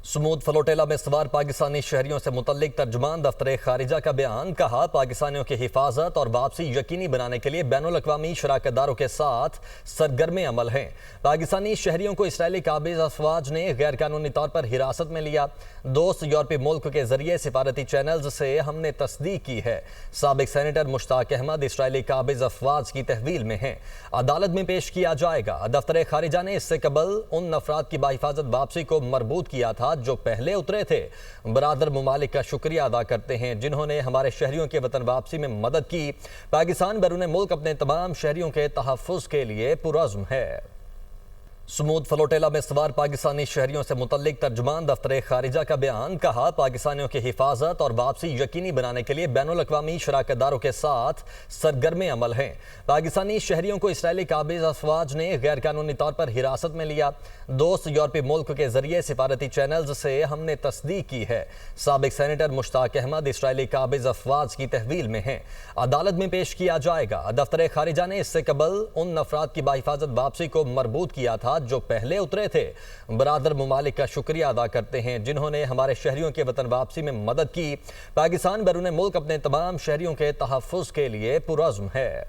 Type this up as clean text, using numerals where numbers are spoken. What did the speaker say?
سمود flotilla میں سوار پاکستانی شہریوں سے متعلق ترجمان دفتر خارجہ کا بیان کہا پاکستانیوں کی حفاظت اور واپسی یقینی بنانے کے لیے بین الاقوامی شراکت داروں کے ساتھ سرگرم عمل ہیں۔ پاکستانی شہریوں کو اسرائیلی قابض افواج نے غیر قانونی طور پر حراست میں لیا۔ دوست یورپی ملک کے ذریعے سفارتی چینلز سے ہم نے تصدیق کی ہے۔ سابق سینیٹر مشتاق احمد اسرائیلی قابض افواج کی تحویل میں ہیں، عدالت میں پیش کیا جائے گا۔ دفتر خارجہ نے اس سے قبل ان افراد کی باحفاظت واپسی کو مربوط کیا تھا جو پہلے اترے تھے۔ برادر ممالک کا شکریہ ادا کرتے ہیں جنہوں نے ہمارے شہریوں کے وطن واپسی میں مدد کی۔ پاکستان بیرون ملک اپنے تمام شہریوں کے تحفظ کے لیے پرعزم ہے۔ سمود فلوٹیلا میں سوار پاکستانی شہریوں سے متعلق ترجمان دفتر خارجہ کا بیان کہا پاکستانیوں کی حفاظت اور واپسی یقینی بنانے کے لیے بین الاقوامی شراکت داروں کے ساتھ سرگرم عمل ہیں۔ پاکستانی شہریوں کو اسرائیلی قابض افواج نے غیر قانونی طور پر حراست میں لیا۔ دوست یورپی ملک کے ذریعے سفارتی چینلز سے ہم نے تصدیق کی ہے۔ سابق سینیٹر مشتاق احمد اسرائیلی قابض افواج کی تحویل میں ہیں، عدالت میں پیش کیا جائے گا۔ دفتر خارجہ نے اس سے قبل ان افراد کی باحفاظت واپسی کو مربوط کیا تھا جو پہلے اترے تھے۔ برادر ممالک کا شکریہ ادا کرتے ہیں جنہوں نے ہمارے شہریوں کے وطن واپسی میں مدد کی۔ پاکستان بیرون ملک اپنے تمام شہریوں کے تحفظ کے لیے پرعزم ہے۔